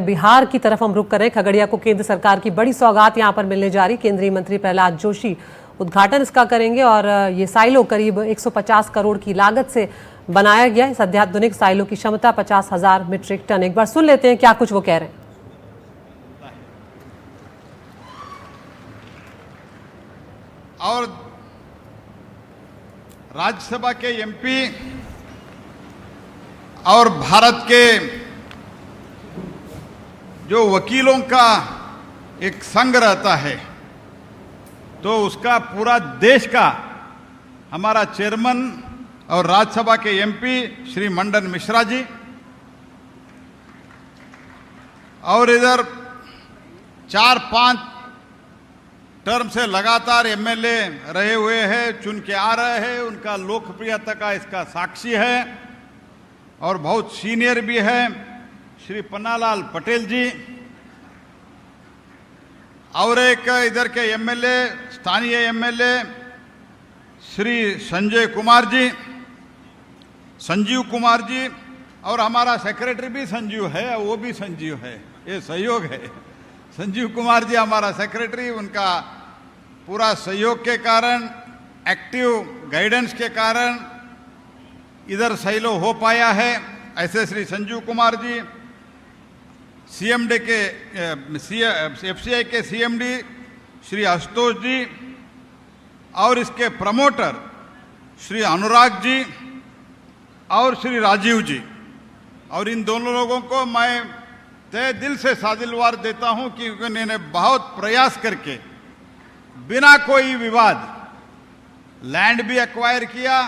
बिहार की तरफ हम रुक कर रहे हैं। खगड़िया को केंद्र सरकार की बड़ी सौगात यहां पर मिलने जा रही। केंद्रीय मंत्री प्रहलाद जोशी उद्घाटन इसका करेंगे और ये साइलो करीब 150 करोड़ की लागत से बनाया गया। इस अत्याधुनिक साइलो की क्षमता 50,000 मीट्रिक टन। एक बार सुन लेते हैं क्या कुछ वो कह रहे हैं। और राज्यसभा के एमपी और भारत के जो वकीलों का एक संघ रहता है, तो उसका पूरा देश का हमारा चेयरमैन और राज्यसभा के एमपी श्री मंडन मिश्रा जी, और इधर 4-5 टर्म से लगातार एमएलए रहे हुए हैं, चुन के आ रहे हैं, उनका लोकप्रियता का इसका साक्षी है, और बहुत सीनियर भी है श्री पन्नालाल पटेल जी, और एक इधर के एमएलए, स्थानीय एमएलए श्री संजीव कुमार जी, और हमारा सेक्रेटरी भी संजीव है, वो भी संजीव है, ये सहयोग है। संजीव कुमार जी हमारा सेक्रेटरी, उनका पूरा सहयोग के कारण, एक्टिव गाइडेंस के कारण इधर साइलो हो पाया है। ऐसे श्री संजीव कुमार जी, सीएमडी के एफसीआई के सीएमडी श्री आशुतोष जी, और इसके प्रमोटर श्री अनुराग जी और श्री राजीव जी, और इन दोनों लोगों को मैं तहे दिल से साधुवाद देता हूं कि उन्होंने बहुत प्रयास करके बिना कोई विवाद लैंड भी एक्वायर किया,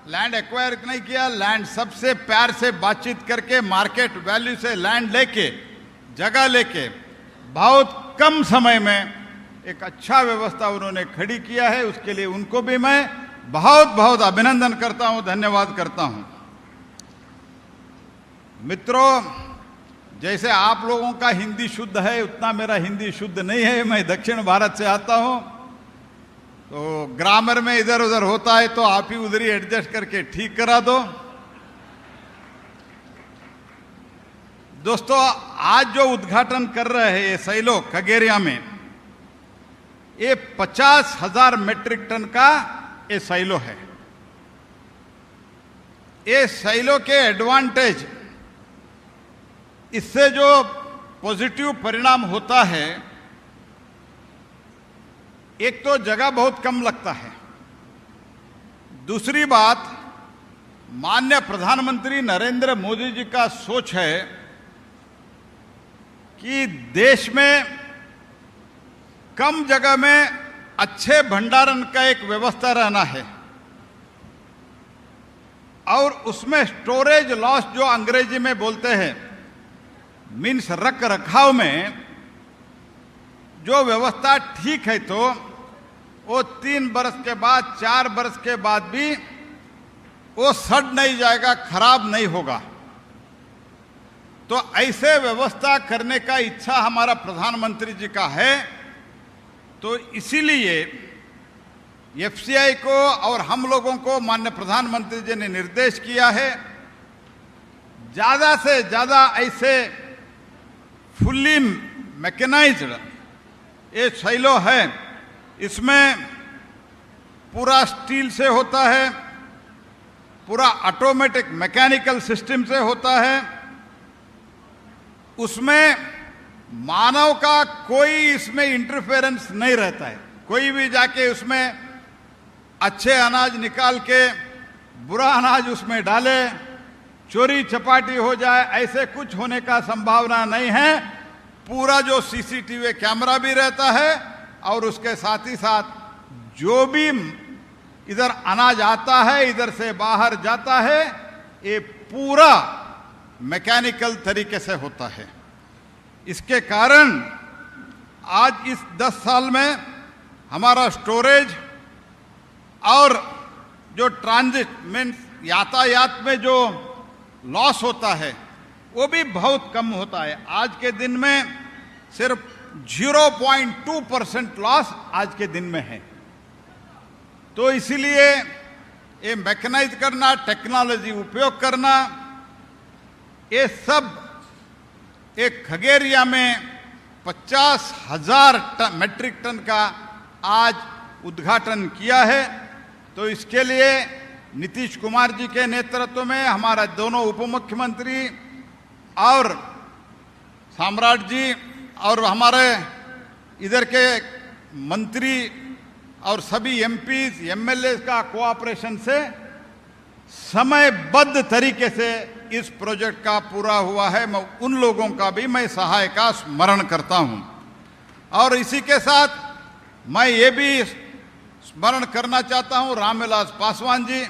लैंड एक्वायर नहीं किया, लैंड सबसे प्यार से बातचीत करके मार्केट वैल्यू से लैंड लेके, जगह लेके बहुत कम समय में एक अच्छा व्यवस्था उन्होंने खड़ी किया है। उसके लिए उनको भी मैं बहुत बहुत अभिनंदन करता हूं, धन्यवाद करता हूं। मित्रों, जैसे आप लोगों का हिंदी शुद्ध है, उतना मेरा हिंदी शुद्ध नहीं है। मैं दक्षिण भारत से आता हूं, तो ग्रामर में इधर उधर होता है, तो आप ही उधर ही एडजस्ट करके ठीक करा दो। दोस्तों, आज जो उद्घाटन कर रहे हैं ये साइलो खगड़िया में, ये 50,000 मीट्रिक टन का ये साइलो है। ये साइलो के एडवांटेज, इससे जो पॉजिटिव परिणाम होता है, एक तो जगह बहुत कम लगता है। दूसरी बात, माननीय प्रधानमंत्री नरेंद्र मोदी जी का सोच है कि देश में कम जगह में अच्छे भंडारण का एक व्यवस्था रहना है, और उसमें स्टोरेज लॉस जो अंग्रेजी में बोलते हैं, मीन्स रख रखाव में जो व्यवस्था ठीक है, तो वो 3 बरस के बाद, 4 बरस के बाद भी वो सड़ नहीं जाएगा, खराब नहीं होगा। तो ऐसे व्यवस्था करने का इच्छा हमारा प्रधानमंत्री जी का है। तो इसीलिए एफसीआई को और हम लोगों को माननीय प्रधानमंत्री जी ने निर्देश किया है, ज्यादा से ज्यादा ऐसे फुल्ली मैकेनाइज्ड ये साइलो है। इसमें पूरा स्टील से होता है, पूरा ऑटोमेटिक मैकेनिकल सिस्टम से होता है। उसमें मानव का कोई इसमें इंटरफेरेंस नहीं रहता है। कोई भी जाके उसमें अच्छे अनाज निकाल के बुरा अनाज उसमें डाले, चोरी चपाटी हो जाए, ऐसे कुछ होने का संभावना नहीं है। पूरा जो सीसीटीवी कैमरा भी रहता है, और उसके साथ ही साथ जो भी इधर अनाज आता है, इधर से बाहर जाता है, ये पूरा मैकेनिकल तरीके से होता है। इसके कारण आज इस 10 साल में हमारा स्टोरेज और जो ट्रांजिट मीन्स यातायात में जो लॉस होता है, वो भी बहुत कम होता है। आज के दिन में सिर्फ 0.2% लॉस आज के दिन में है। तो इसीलिए ये मैकेनाइज करना, टेक्नोलॉजी उपयोग करना, ये सब एक खगेरिया में 50,000 मेट्रिक टन का आज उद्घाटन किया है। तो इसके लिए नीतीश कुमार जी के नेतृत्व में हमारा दोनों उप मुख्यमंत्री और सम्राट जी और हमारे इधर के मंत्री और सभी एमपीज एमएलए का कोऑपरेशन से समयबद्ध तरीके से इस प्रोजेक्ट का पूरा हुआ है। मैं उन लोगों का भी मैं सहाय का स्मरण करता हूं। और इसी के साथ मैं ये भी स्मरण करना चाहता हूं, रामविलास पासवान जी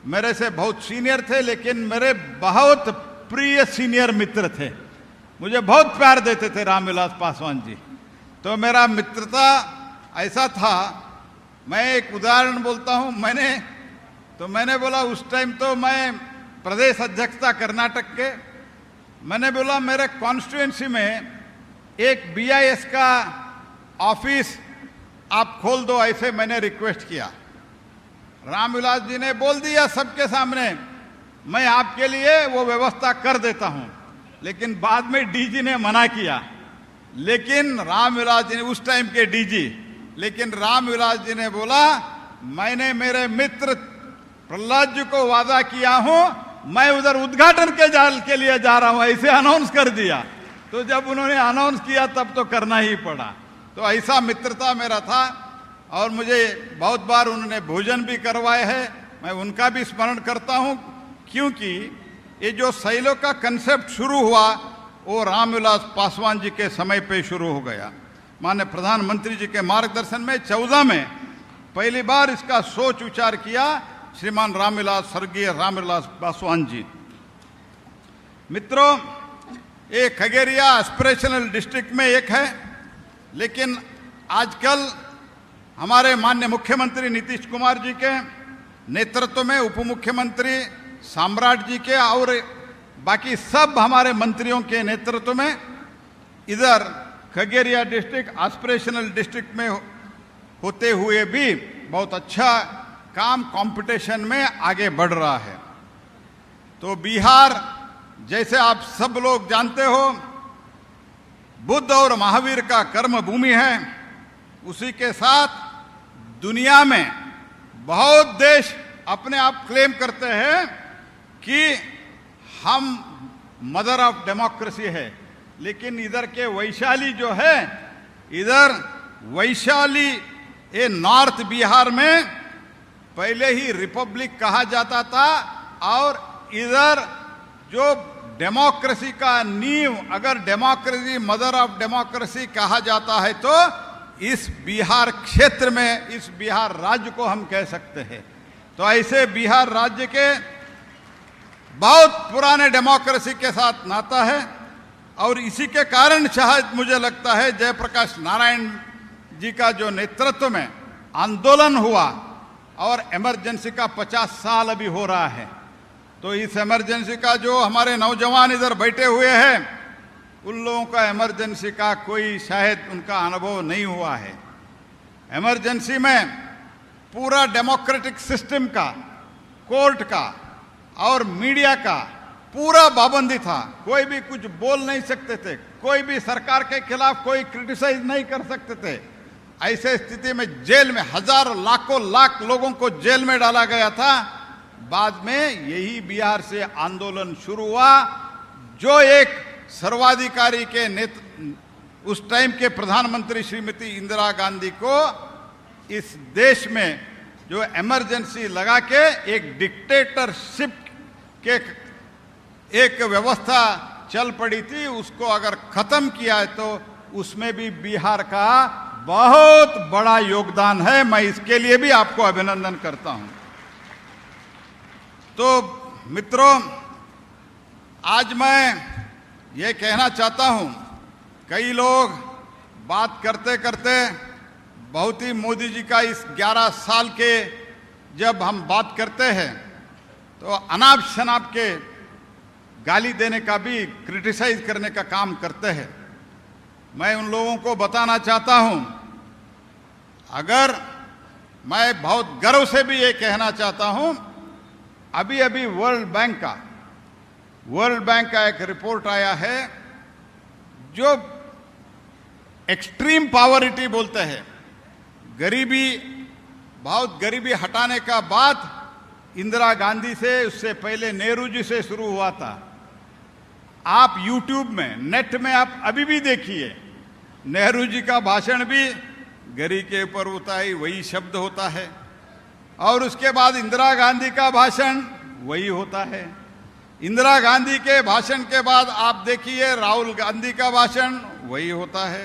मेरे से बहुत सीनियर थे, लेकिन मेरे बहुत प्रिय सीनियर मित्र थे। मुझे बहुत प्यार देते थे रामविलास पासवान जी। तो मेरा मित्रता ऐसा था, मैं एक उदाहरण बोलता हूं। मैंने बोला उस टाइम तो मैं प्रदेश अध्यक्षता कर्नाटक के, मैंने बोला मेरे कॉन्स्टिट्यूएंसी में एक बीआईएस का ऑफिस आप खोल दो, ऐसे मैंने रिक्वेस्ट किया। रामविलास जी ने बोल दिया सबके सामने, मैं आपके लिए वो व्यवस्था कर देता हूं। लेकिन बाद में डीजी ने मना किया। लेकिन रामविलास जी ने, उस टाइम के डीजी, लेकिन रामविलास जी ने बोला मैंने मेरे मित्र प्रहलाद जी को वादा किया हूं, मैं उधर उद्घाटन के लिए जा रहा हूं, ऐसे अनाउंस कर दिया। तो जब उन्होंने अनाउंस किया तब तो करना ही पड़ा। तो ऐसा मित्रता मेरा था। और मुझे बहुत बार उन्होंने भोजन भी करवाए हैं, मैं उनका भी स्मरण करता हूं। क्योंकि ये जो साइलो का कंसेप्ट शुरू हुआ वो रामविलास पासवान जी के समय पे शुरू हो गया। माननीय प्रधानमंत्री जी के मार्गदर्शन में 14 में पहली बार इसका सोच विचार किया श्रीमान स्वर्गीय रामविलास पासवान जी। मित्रों, ये खगेरिया एस्पिरेशनल डिस्ट्रिक्ट में एक है, लेकिन आजकल हमारे माननीय मुख्यमंत्री नीतीश कुमार जी के नेतृत्व में उप मुख्यमंत्री सम्राट जी के और बाकी सब हमारे मंत्रियों के नेतृत्व में इधर खगेरिया डिस्ट्रिक्ट एस्पिरेशनल डिस्ट्रिक्ट में होते हुए भी बहुत अच्छा काम कंपटीशन में आगे बढ़ रहा है। तो बिहार, जैसे आप सब लोग जानते हो, बुद्ध और महावीर का कर्म भूमि है। उसी के साथ दुनिया में बहुत देश अपने आप क्लेम करते हैं कि हम मदर ऑफ डेमोक्रेसी है। लेकिन इधर के वैशाली जो है, इधर वैशाली ये नॉर्थ बिहार में पहले ही रिपब्लिक कहा जाता था। और इधर जो डेमोक्रेसी का नींव, अगर डेमोक्रेसी मदर ऑफ डेमोक्रेसी कहा जाता है तो इस बिहार क्षेत्र में, इस बिहार राज्य को हम कह सकते हैं। तो ऐसे बिहार राज्य के बहुत पुराने डेमोक्रेसी के साथ नाता है। और इसी के कारण शायद मुझे लगता है जयप्रकाश नारायण जी का जो नेतृत्व में आंदोलन हुआ और इमरजेंसी का 50 साल अभी हो रहा है। तो इस इमरजेंसी का जो हमारे नौजवान इधर बैठे हुए हैं, उन लोगों का इमरजेंसी का कोई शायद उनका अनुभव नहीं हुआ है। इमरजेंसी में पूरा डेमोक्रेटिक सिस्टम का, कोर्ट का और मीडिया का पूरा पाबंदी था। कोई भी कुछ बोल नहीं सकते थे, कोई भी सरकार के खिलाफ कोई क्रिटिसाइज नहीं कर सकते थे। ऐसे स्थिति में जेल में हजारों लाखों लाख लोगों को जेल में डाला गया था। बाद में यही बिहार से आंदोलन शुरू हुआ, जो एक सर्वाधिकारी के उस टाइम के प्रधानमंत्री श्रीमती इंदिरा गांधी को इस देश में जो इमरजेंसी लगा के एक डिक्टेटरशिप के एक व्यवस्था चल पड़ी थी, उसको अगर खत्म किया है तो उसमें भी बिहार का बहुत बड़ा योगदान है। मैं इसके लिए भी आपको अभिनंदन करता हूं। तो मित्रों, आज मैं ये कहना चाहता हूं, कई लोग बात करते करते बहुत ही मोदी जी का इस 11 साल के जब हम बात करते हैं तो अनाप शनाप के गाली देने का भी, क्रिटिसाइज करने का काम करते हैं। मैं उन लोगों को बताना चाहता हूं, अगर मैं बहुत गर्व से भी ये कहना चाहता हूं, अभी अभी वर्ल्ड बैंक का एक रिपोर्ट आया है जो एक्सट्रीम पॉवर्टी बोलते हैं, गरीबी, बहुत गरीबी हटाने का बात इंदिरा गांधी से, उससे पहले नेहरू जी से शुरू हुआ था। आप यूट्यूब में, नेट में आप अभी भी देखिए, नेहरू जी का भाषण भी गरीब के ऊपर होता है, वही शब्द होता है, और उसके बाद इंदिरा गांधी का भाषण वही होता है। इंदिरा गांधी के भाषण के बाद आप देखिए राहुल गांधी का भाषण वही होता है।